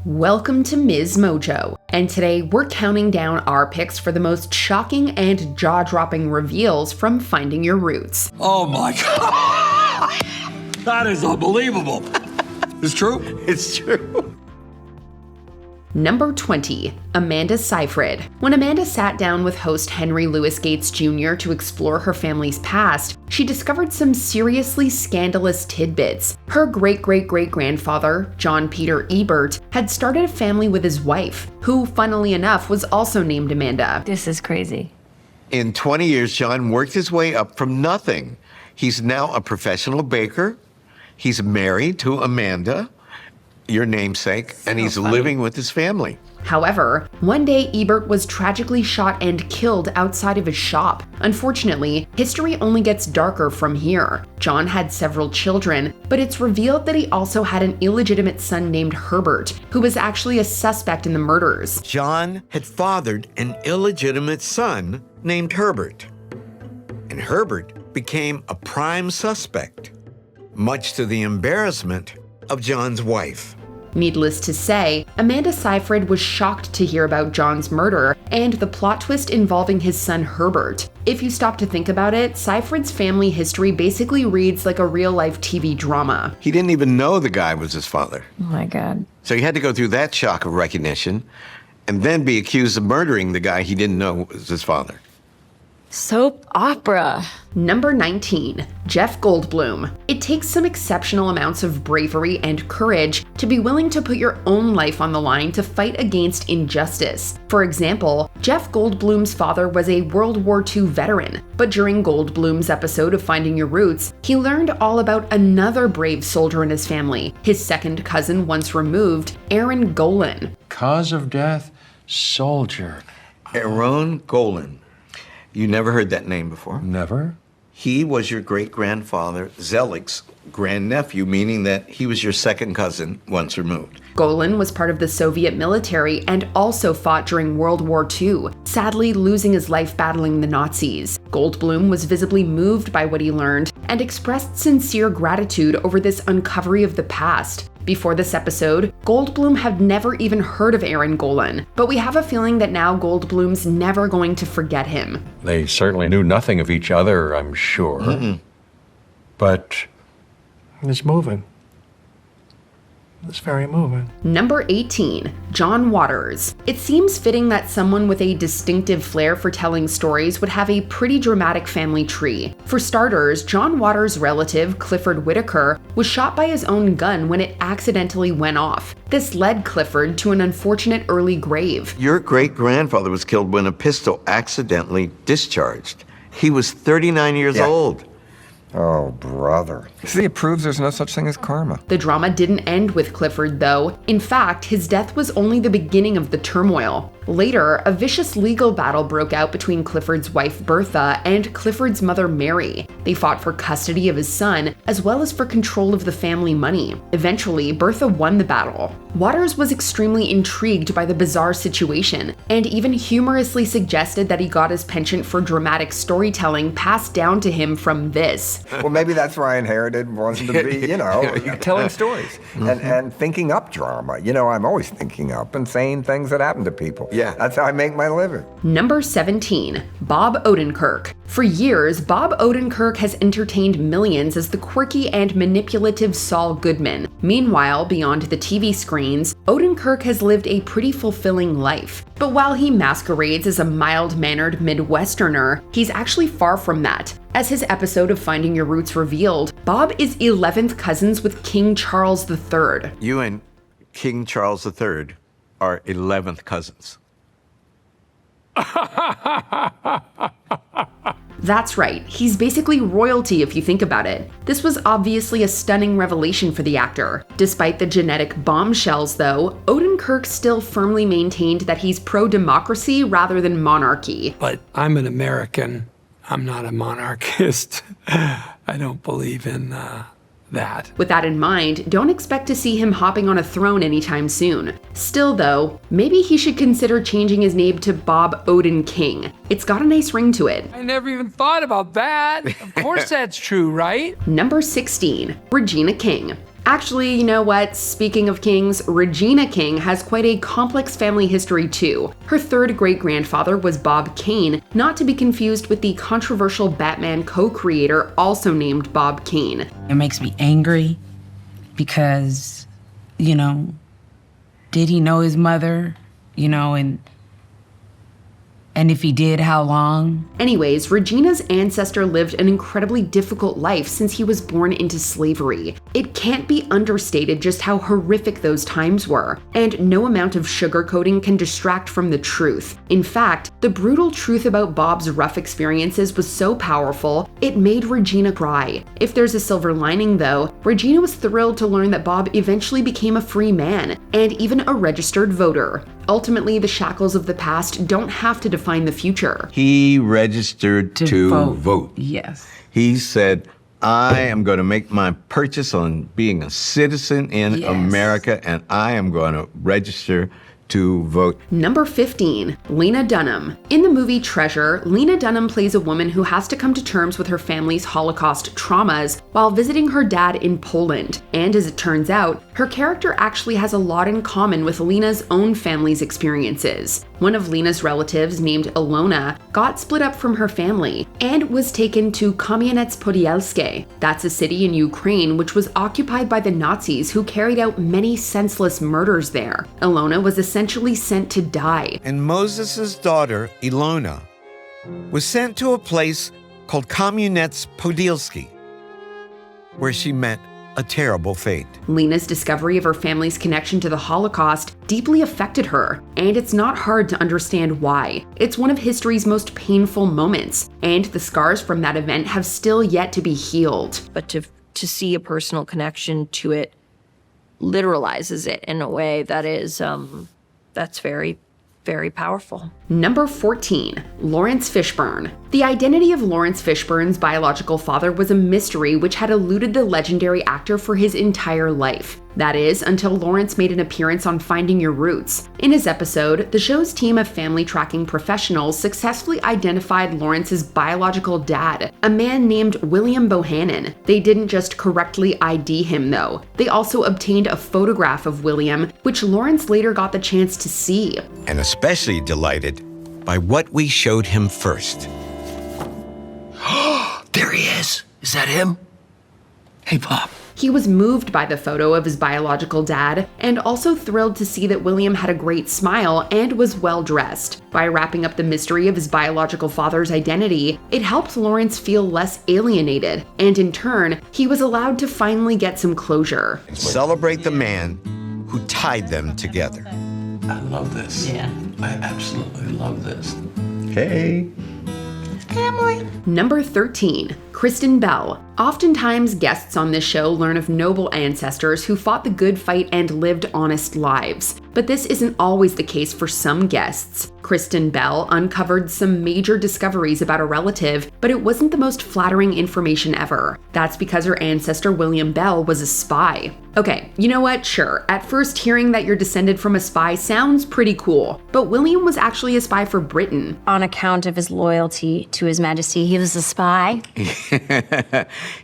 Welcome to MsMojo, and today we're counting down our picks for the most shocking and jaw-dropping reveals from Finding Your Roots. Oh my God! That is unbelievable. It's true? It's true. Number 20, Amanda Seyfried. When Amanda sat down with host Henry Louis Gates Jr. to explore her family's past, she discovered some seriously scandalous tidbits. Her great-great-great-grandfather, John Peter Ebert, had started a family with his wife, who, funnily enough, was also named Amanda. This is crazy. In 20 years, John worked his way up from nothing. He's now a professional baker. He's married to Amanda, your namesake, and he's living with his family. However, one day Ebert was tragically shot and killed outside of his shop. Unfortunately, history only gets darker from here. John had several children, but it's revealed that he also had an illegitimate son named Herbert, who was actually a suspect in the murders. John had fathered an illegitimate son named Herbert, and Herbert became a prime suspect, much to the embarrassment of John's wife. Needless to say, Amanda Seyfried was shocked to hear about John's murder and the plot twist involving his son Herbert. If you stop to think about it, Seyfried's family history basically reads like a real-life TV drama. He didn't even know the guy was his father. Oh my God. So he had to go through that shock of recognition and then be accused of murdering the guy he didn't know was his father. Soap opera. Number 19, Jeff Goldblum. It takes some exceptional amounts of bravery and courage to be willing to put your own life on the line to fight against injustice. For example, Jeff Goldblum's father was a World War II veteran, but during Goldblum's episode of Finding Your Roots, he learned all about another brave soldier in his family, his second cousin once removed, Aaron Golan. Cause of death, soldier. Aaron Golan. You never heard that name before? Never? He was your great-grandfather, Zelik's grandnephew, meaning that he was your second cousin once removed. Golan was part of the Soviet military and also fought during World War II, sadly losing his life battling the Nazis. Goldblum was visibly moved by what he learned and expressed sincere gratitude over this uncovery of the past. Before this episode, Goldblum had never even heard of Aaron Golan, but we have a feeling that now Goldblum's never going to forget him. They certainly knew nothing of each other, I'm sure. Mm-mm. But it's moving. It's very moving. Number 18, John Waters. It seems fitting that someone with a distinctive flair for telling stories would have a pretty dramatic family tree. For starters, John Waters' relative, Clifford Whitaker, was shot by his own gun when it accidentally went off. This led Clifford to an unfortunate early grave. Your great-grandfather was killed when a pistol accidentally discharged. He was 39 years old. Oh, brother. See, it proves there's no such thing as karma. The drama didn't end with Clifford, though. In fact, his death was only the beginning of the turmoil. Later, a vicious legal battle broke out between Clifford's wife Bertha and Clifford's mother Mary. They fought for custody of his son, as well as for control of the family money. Eventually, Bertha won the battle. Waters was extremely intrigued by the bizarre situation, and even humorously suggested that he got his penchant for dramatic storytelling passed down to him from this. Well, maybe that's where I inherited, wanting to be, telling stories and thinking up drama. I'm always thinking up and saying things that happen to people. Yeah. That's how I make my living. Number 17, Bob Odenkirk. For years, Bob Odenkirk has entertained millions as the quirky and manipulative Saul Goodman. Meanwhile, beyond the TV screens, Odenkirk has lived a pretty fulfilling life. But while he masquerades as a mild-mannered Midwesterner, he's actually far from that. As his episode of Finding Your Roots revealed, Bob is 11th cousins with King Charles III. You and King Charles III are 11th cousins. That's right, he's basically royalty if you think about it. This was obviously a stunning revelation for the actor. Despite the genetic bombshells though, Odenkirk still firmly maintained that he's pro-democracy rather than monarchy. But I'm an American, I'm not a monarchist. I don't believe in that. With that in mind, don't expect to see him hopping on a throne anytime soon. Still though, maybe he should consider changing his name to Bob Odenking. It's got a nice ring to it. I never even thought about that. Of course that's true, right? Number 16, Regina King. Actually, you know what? Speaking of kings, Regina King has quite a complex family history too. Her third great-grandfather was Bob Kane, not to be confused with the controversial Batman co-creator also named Bob Kane. It makes me angry because, did he know his mother? And if he did, how long? Anyways, Regina's ancestor lived an incredibly difficult life since he was born into slavery. It can't be understated just how horrific those times were, and no amount of sugarcoating can distract from the truth. In fact, the brutal truth about Bob's rough experiences was so powerful, it made Regina cry. If there's a silver lining though, Regina was thrilled to learn that Bob eventually became a free man, and even a registered voter. Ultimately, the shackles of the past don't have to define the future. He registered to vote. Yes. He said, I am going to make my purchase on being a citizen in America, and I am going to register to vote. Number 15, Lena Dunham. In the movie Treasure, Lena Dunham plays a woman who has to come to terms with her family's Holocaust traumas while visiting her dad in Poland. And as it turns out, her character actually has a lot in common with Lena's own family's experiences. One of Lena's relatives, named Ilona, got split up from her family and was taken to Kamianets-Podilskie. That's a city in Ukraine which was occupied by the Nazis who carried out many senseless murders there. Ilona was essentially sent to die. And Moses' daughter, Ilona, was sent to a place called Kamianets-Podilskie, where she met a terrible fate. Lena's discovery of her family's connection to the Holocaust deeply affected her, and it's not hard to understand why. It's one of history's most painful moments, and the scars from that event have still yet to be healed. But to see a personal connection to it literalizes it in a way that is, that's very, very powerful. Number 14, Laurence Fishburne. The identity of Laurence Fishburne's biological father was a mystery which had eluded the legendary actor for his entire life. That is, until Laurence made an appearance on Finding Your Roots. In his episode, the show's team of family tracking professionals successfully identified Lawrence's biological dad, a man named William Bohannon. They didn't just correctly ID him though. They also obtained a photograph of William, which Laurence later got the chance to see. And especially delighted by what we showed him first. There he is. Is that him? Hey, Pop. He was moved by the photo of his biological dad, and also thrilled to see that William had a great smile and was well dressed. By wrapping up the mystery of his biological father's identity, it helped Laurence feel less alienated, and in turn, he was allowed to finally get some closure. Celebrate the man who tied them together. I love this. Yeah. I absolutely love this. Hey. Number 13, Kristen Bell. Oftentimes, guests on this show learn of noble ancestors who fought the good fight and lived honest lives. But this isn't always the case for some guests. Kristen Bell uncovered some major discoveries about a relative, but it wasn't the most flattering information ever. That's because her ancestor William Bell was a spy. Okay, you know what? Sure, at first hearing that you're descended from a spy sounds pretty cool, but William was actually a spy for Britain. On account of his loyalty to His Majesty, he was a spy.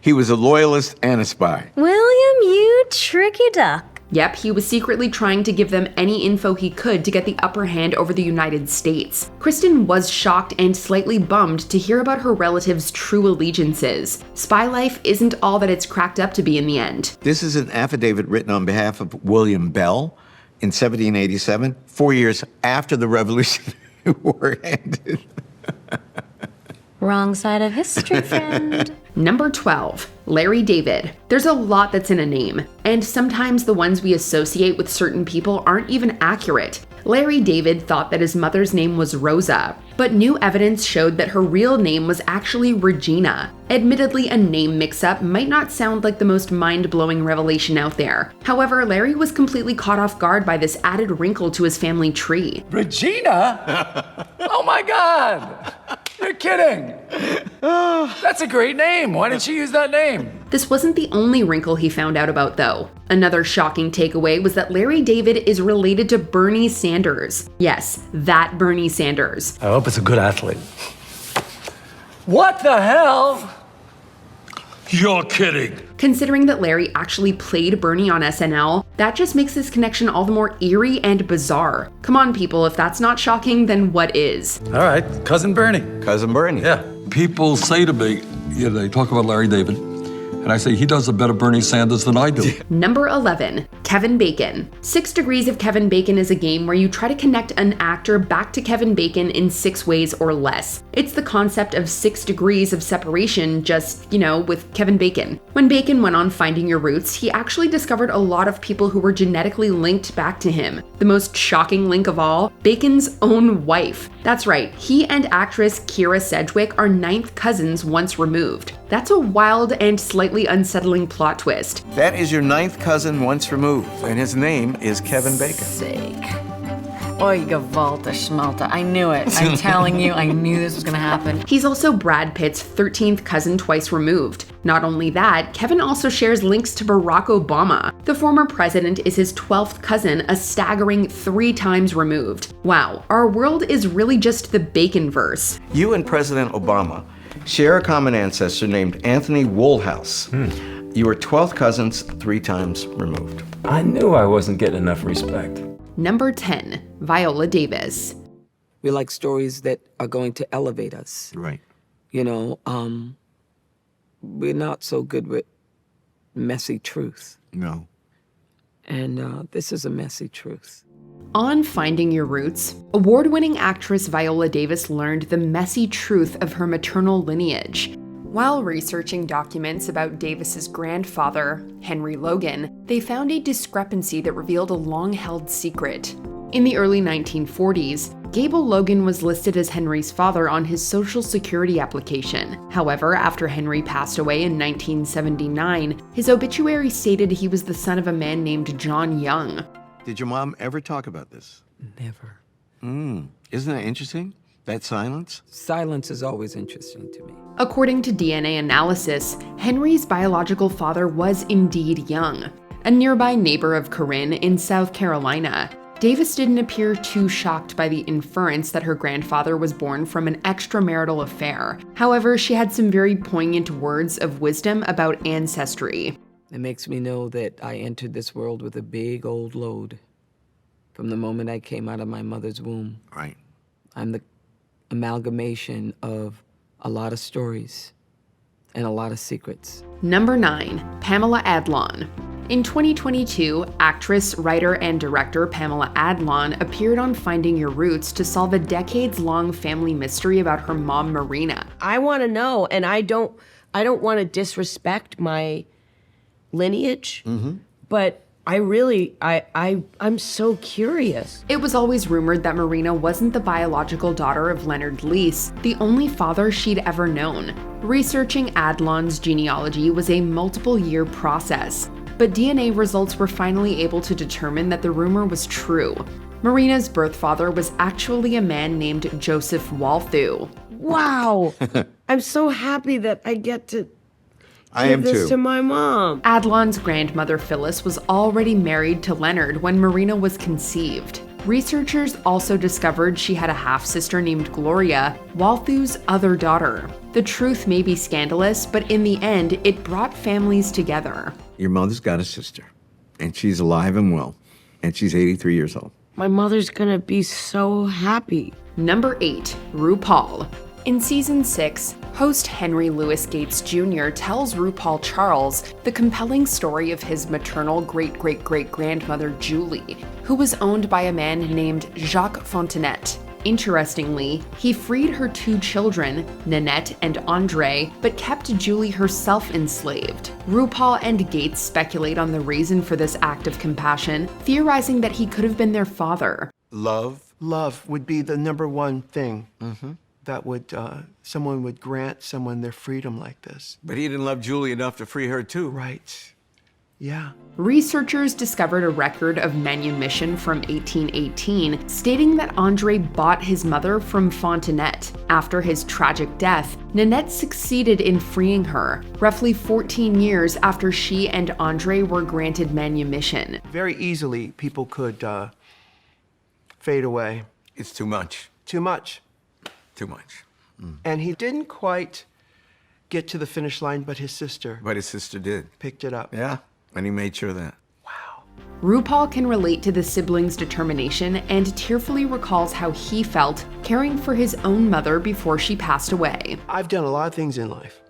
He was a loyalist and a spy. William, you tricky duck. Yep, he was secretly trying to give them any info he could to get the upper hand over the United States. Kristen was shocked and slightly bummed to hear about her relative's true allegiances. Spy life isn't all that it's cracked up to be in the end. This is an affidavit written on behalf of William Bell in 1787, 4 years after the Revolutionary War ended. Wrong side of history, friend. Number 12, Larry David. There's a lot that's in a name, and sometimes the ones we associate with certain people aren't even accurate. Larry David thought that his mother's name was Rosa, but new evidence showed that her real name was actually Regina. Admittedly, a name mix-up might not sound like the most mind-blowing revelation out there. However, Larry was completely caught off guard by this added wrinkle to his family tree. Regina? Oh my God! You're kidding! That's a great name. Why didn't you use that name? This wasn't the only wrinkle he found out about, though. Another shocking takeaway was that Larry David is related to Bernie Sanders. Yes, that Bernie Sanders. I hope it's a good athlete. What the hell? You're kidding. Considering that Larry actually played Bernie on SNL, that just makes this connection all the more eerie and bizarre. Come on, people, if that's not shocking, then what is? All right, Cousin Bernie. Cousin Bernie. Yeah. People say to me, they talk about Larry David, and I say he does a better Bernie Sanders than I do. Number 11, Kevin Bacon. 6 Degrees of Kevin Bacon is a game where you try to connect an actor back to Kevin Bacon in 6 ways or less. It's the concept of 6 degrees of separation, just, with Kevin Bacon. When Bacon went on Finding Your Roots, he actually discovered a lot of people who were genetically linked back to him. The most shocking link of all, Bacon's own wife. That's right, he and actress Kyra Sedgwick are 9th cousins once removed. That's a wild and slightly unsettling plot twist. That is your 9th cousin once removed, and his name is Kevin Bacon. Sake. Oy, Gavalta Schmalta. I knew it. I'm telling you, I knew this was gonna happen. He's also Brad Pitt's 13th cousin twice removed. Not only that, Kevin also shares links to Barack Obama. The former president is his 12th cousin, a staggering 3 times removed. Wow, our world is really just the Bacon-verse. You and President Obama share a common ancestor named Anthony Woolhouse. You are 12th cousins 3 times removed. I knew I wasn't getting enough respect. Number 10, Viola Davis. We like stories that are going to elevate us. Right. We're not so good with messy truth. No. And this is a messy truth. On Finding Your Roots, award-winning actress Viola Davis learned the messy truth of her maternal lineage. While researching documents about Davis's grandfather, Henry Logan, they found a discrepancy that revealed a long-held secret. In the early 1940s, Gable Logan was listed as Henry's father on his Social Security application. However, after Henry passed away in 1979, his obituary stated he was the son of a man named John Young. Did your mom ever talk about this? Never. Isn't that interesting? That silence? Silence is always interesting to me. According to DNA analysis, Henry's biological father was indeed Young, a nearby neighbor of Corinne in South Carolina. Davis didn't appear too shocked by the inference that her grandfather was born from an extramarital affair. However, she had some very poignant words of wisdom about ancestry. It makes me know that I entered this world with a big old load from the moment I came out of my mother's womb. Right. I'm the amalgamation of a lot of stories and a lot of secrets. Number 9, Pamela Adlon. In 2022, actress, writer, and director Pamela Adlon appeared on Finding Your Roots to solve a decades-long family mystery about her mom, Marina. I want to know, and I don't want to disrespect my lineage, but I'm so curious. It was always rumored that Marina wasn't the biological daughter of Leonard Lease, the only father she'd ever known. Researching Adlon's genealogy was a multiple-year process, but DNA results were finally able to determine that the rumor was true. Marina's birth father was actually a man named Joseph Walthew. Wow! I'm so happy that I get to give this to my mom. Adlon's grandmother Phyllis was already married to Leonard when Marina was conceived. Researchers also discovered she had a half-sister named Gloria, Walthew's other daughter. The truth may be scandalous, but in the end, it brought families together. Your mother's got a sister, and she's alive and well, and she's 83 years old. My mother's gonna be so happy. Number 8, RuPaul. In season 6, host Henry Louis Gates Jr. tells RuPaul Charles the compelling story of his maternal great-great-great-grandmother Julie, who was owned by a man named Jacques Fontenette. Interestingly, he freed her 2 children, Nanette and Andre, but kept Julie herself enslaved. RuPaul and Gates speculate on the reason for this act of compassion, theorizing that he could have been their father. Love would be the number one thing. That would, someone would grant someone their freedom like this. But he didn't love Julie enough to free her too. Right. Yeah. Researchers discovered a record of manumission from 1818 stating that Andre bought his mother from Fontenette. After his tragic death, Nanette succeeded in freeing her, roughly 14 years after she and Andre were granted manumission. Very easily, people could fade away. It's too much. Too much. Too much. And he didn't quite get to the finish line, but his sister But his sister did. picked it up. Yeah, and he made sure of that. RuPaul can relate to the siblings' determination and tearfully recalls how he felt caring for his own mother before she passed away. I've done a lot of things in life.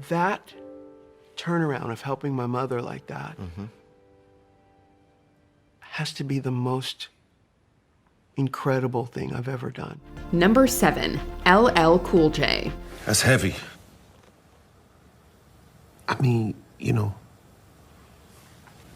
That turnaround of helping my mother like that has to be the most incredible thing I've ever done. Number 7, LL Cool J. That's heavy. I mean, you know,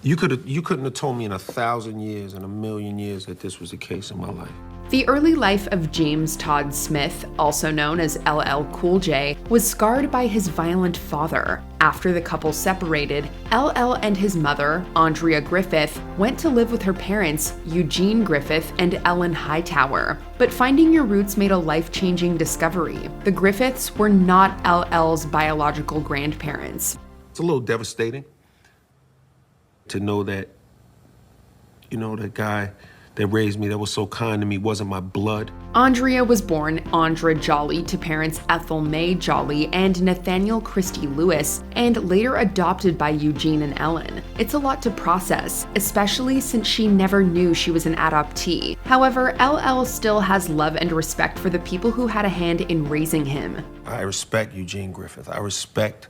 you couldn't have told me in 1,000 years, in 1,000,000 years, that this was the case in my life. The early life of James Todd Smith, also known as LL Cool J, was scarred by his violent father. After the couple separated, LL and his mother, Andrea Griffith, went to live with her parents, Eugene Griffith and Ellen Hightower. But Finding Your Roots made a life-changing discovery. The Griffiths were not LL's biological grandparents. It's a little devastating to know that, you know, that guy that raised me, that was so kind to me, wasn't my blood. Andrea was born Andra Jolly to parents Ethel May Jolly and Nathaniel Christie Lewis, and later adopted by Eugene and Ellen. It's a lot to process, especially since she never knew she was an adoptee. However, LL still has love and respect for the people who had a hand in raising him. I respect Eugene Griffith. I respect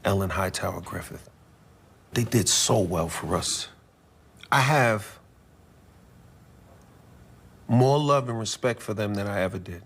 Ellen Hightower Griffith. They did so well for us. I have more love and respect for them than I ever did.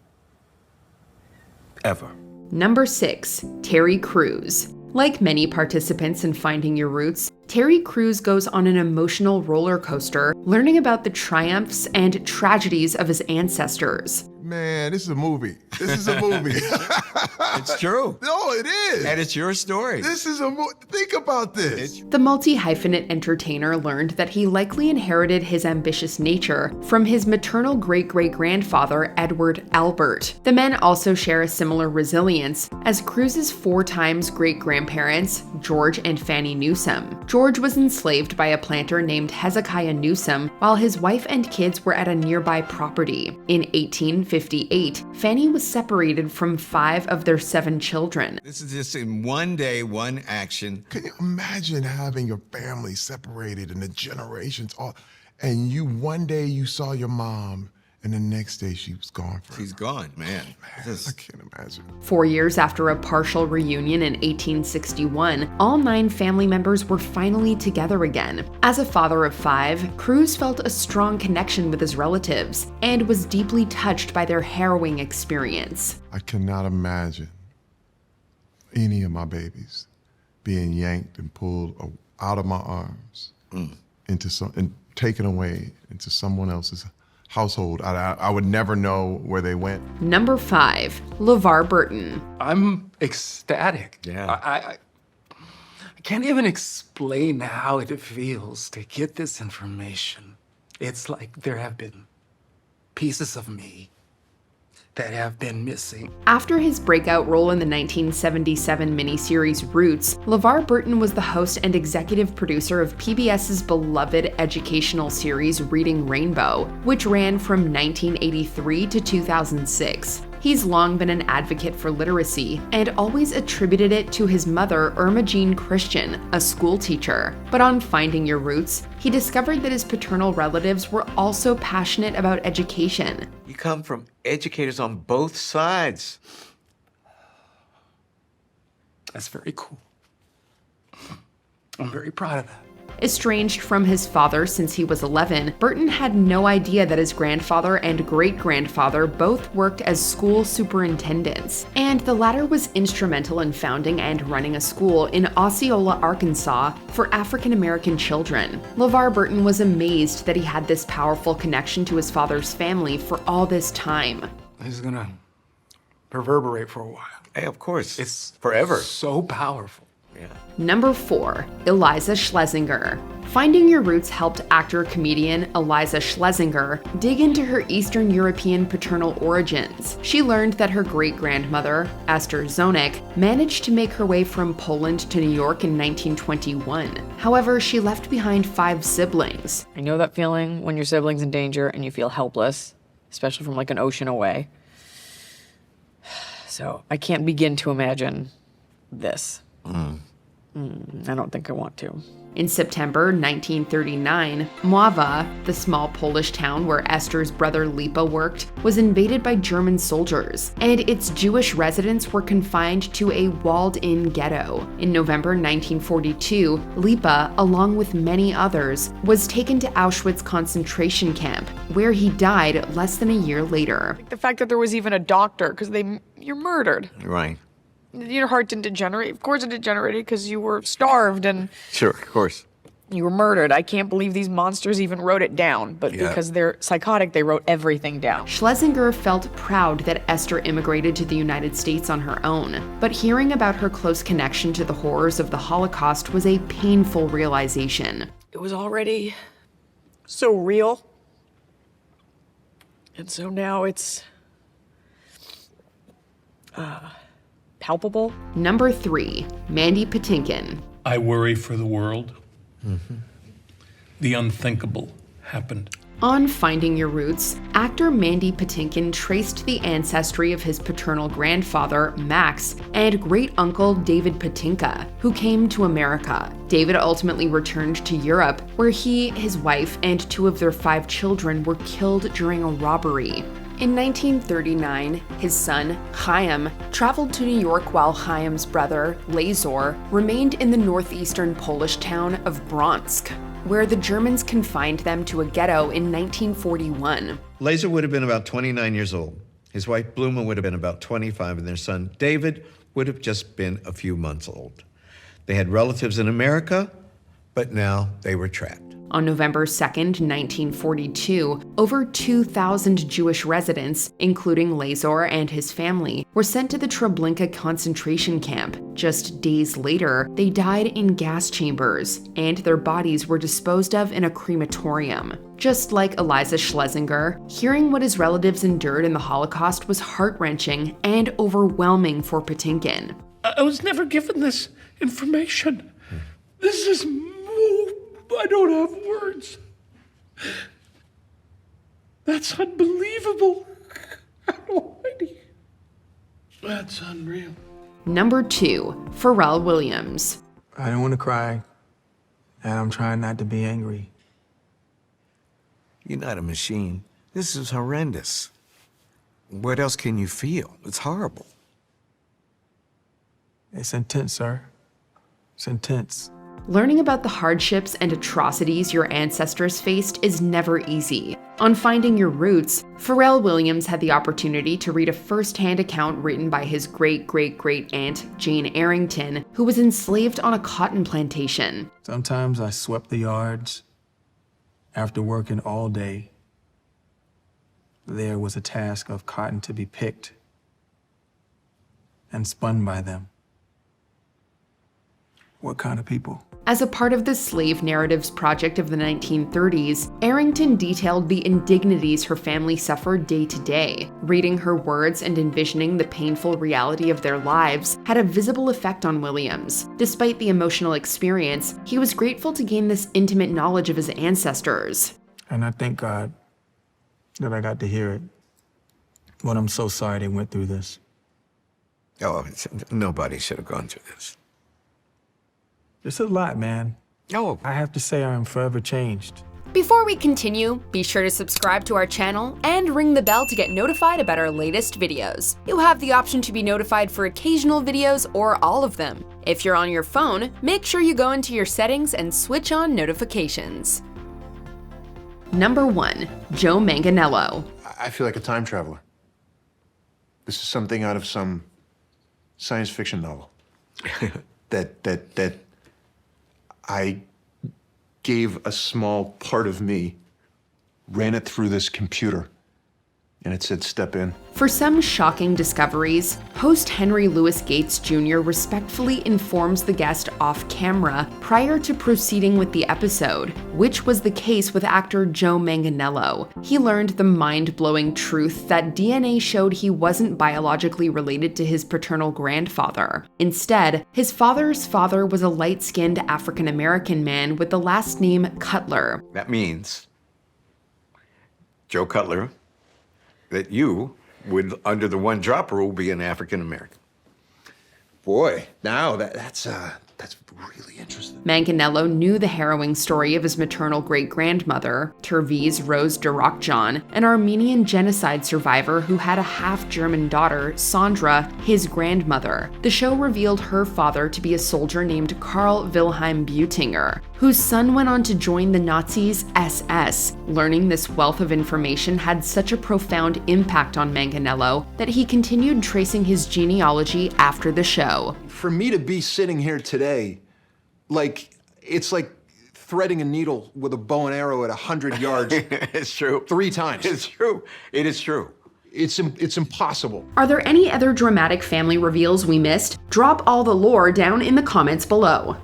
Ever. Number 6, Terry Crews. Like many participants in Finding Your Roots, Terry Crews goes on an emotional roller coaster, learning about the triumphs and tragedies of his ancestors. Man, this is a movie. This is a movie. It's true. No, it is. And it's your story. This is a movie. Think about this. The multi-hyphenate entertainer learned that he likely inherited his ambitious nature from his maternal great-great-grandfather, Edward Albert. The men also share a similar resilience, as Crews's 4 times great-grandparents, George and Fannie Newsom. George was enslaved by a planter named Hezekiah Newsom, while his wife and kids were at a nearby property. In 1858, Fannie was separated from 5 of their 7 children. This is just in one day, one action. Can you imagine having your family separated and the generations all, and you one day you saw your mom and the next day she was gone forever. She's gone, man. I can't imagine. 4 years after a partial reunion in 1861, all 9 family members were finally together again. As a father of 5, Crews felt a strong connection with his relatives and was deeply touched by their harrowing experience. I cannot imagine any of my babies being yanked and pulled out of my arms and taken away into someone else's household. I would never know where they went. Number 5, LaVar Burton. I'm ecstatic. Yeah. I can't even explain how it feels to get this information. It's like there have been pieces of me that have been missing. After his breakout role in the 1977 miniseries Roots, LaVar Burton was the host and executive producer of PBS's beloved educational series Reading Rainbow, which ran from 1983 to 2006. He's long been an advocate for literacy and always attributed it to his mother, Irma Jean Christian, a school teacher. But on Finding Your Roots, he discovered that his paternal relatives were also passionate about education. You come from educators on both sides. That's very cool. I'm very proud of that. Estranged from his father since he was 11, Burton had no idea that his grandfather and great-grandfather both worked as school superintendents, and the latter was instrumental in founding and running a school in Osceola, Arkansas, for African-American children. LaVar Burton was amazed that he had this powerful connection to his father's family for all this time. This is gonna reverberate for a while. Hey, of course. It's forever. So powerful. Yeah. Number 4, Eliza Schlesinger. Finding Your Roots helped actor-comedian Eliza Schlesinger dig into her Eastern European paternal origins. She learned that her great-grandmother, Esther Zonek, managed to make her way from Poland to New York in 1921. However, she left behind 5 siblings. I know that feeling when your sibling's in danger and you feel helpless, especially from like an ocean away. So I can't begin to imagine this. I don't think I want to. In September 1939, Mława, the small Polish town where Esther's brother Lipa worked, was invaded by German soldiers, and its Jewish residents were confined to a walled-in ghetto. In November 1942, Lipa, along with many others, was taken to Auschwitz concentration camp, where he died less than a year later. The fact that there was even a doctor, because you're murdered. Right. Your heart didn't degenerate. Of course it degenerated because you were starved and Sure, of course. you were murdered. I can't believe these monsters even wrote it down, but because they're psychotic, they wrote everything down. Schlesinger felt proud that Esther immigrated to the United States on her own, but hearing about her close connection to the horrors of the Holocaust was a painful realization. It was already so real. And so now it's palpable. Number 3, Mandy Patinkin. I worry for the world. The unthinkable happened. On Finding Your Roots, actor Mandy Patinkin traced the ancestry of his paternal grandfather, Max, and great-uncle David Patinka, who came to America. David ultimately returned to Europe, where he, his wife, and 2 of their 5 children were killed during a robbery. In 1939, his son, Chaim, traveled to New York while Chaim's brother, Lazar, remained in the northeastern Polish town of Bronsk, where the Germans confined them to a ghetto in 1941. Lazar would have been about 29 years old. His wife, Bluma, would have been about 25, and their son, David, would have just been a few months old. They had relatives in America, but now they were trapped. On November 2nd, 1942, over 2,000 Jewish residents, including Lazar and his family, were sent to the Treblinka concentration camp. Just days later, they died in gas chambers, and their bodies were disposed of in a crematorium. Just like Eliza Schlesinger, hearing what his relatives endured in the Holocaust was heart-wrenching and overwhelming for Patinkin. I was never given this information. This is I don't have words. That's unbelievable. Almighty. That's unreal. Number 2, Pharrell Williams. I don't want to cry, and I'm trying not to be angry. You're not a machine. This is horrendous. What else can you feel? It's horrible. It's intense, sir. It's intense. Learning about the hardships and atrocities your ancestors faced is never easy. On Finding Your Roots, Pharrell Williams had the opportunity to read a first-hand account written by his great-great-great-aunt, Jane Arrington, who was enslaved on a cotton plantation. Sometimes I swept the yards after working all day. There was a task of cotton to be picked and spun by them. What kind of people? As a part of the slave narratives project of the 1930s, Arrington detailed the indignities her family suffered day to day. Reading her words and envisioning the painful reality of their lives had a visible effect on Williams. Despite the emotional experience, he was grateful to gain this intimate knowledge of his ancestors. And I thank God that I got to hear it. But I'm so sorry they went through this. Oh, nobody should have gone through this. It's a lot, man. Oh. I have to say I am forever changed. Before we continue, be sure to subscribe to our channel and ring the bell to get notified about our latest videos. You'll have the option to be notified for occasional videos or all of them. If you're on your phone, make sure you go into your settings and switch on notifications. Number 1, Joe Manganiello. I feel like a time traveler. This is something out of some science fiction novel. that I gave a small part of me, ran it through this computer, and it said, step in. For some shocking discoveries, host Henry Louis Gates Jr. respectfully informs the guest off camera prior to proceeding with the episode, which was the case with actor Joe Manganiello. He learned the mind-blowing truth that DNA showed he wasn't biologically related to his paternal grandfather. Instead, his father's father was a light-skinned African-American man with the last name Cutler. That means, Joe Cutler, that you would, under the one drop rule, be an African American. Boy, now that's really interesting. Manganiello knew the harrowing story of his maternal great-grandmother, Terviz Rose Durakjan, an Armenian genocide survivor who had a half-German daughter, Sandra, his grandmother. The show revealed her father to be a soldier named Karl Wilhelm Beutinger, whose son went on to join the Nazis' SS. Learning this wealth of information had such a profound impact on Manganiello that he continued tracing his genealogy after the show. For me to be sitting here today, it's like threading a needle with a bow and arrow at 100 yards. It's true. 3 times. It's true. It is true. It's impossible. Are there any other dramatic family reveals we missed? Drop all the lore down in the comments below.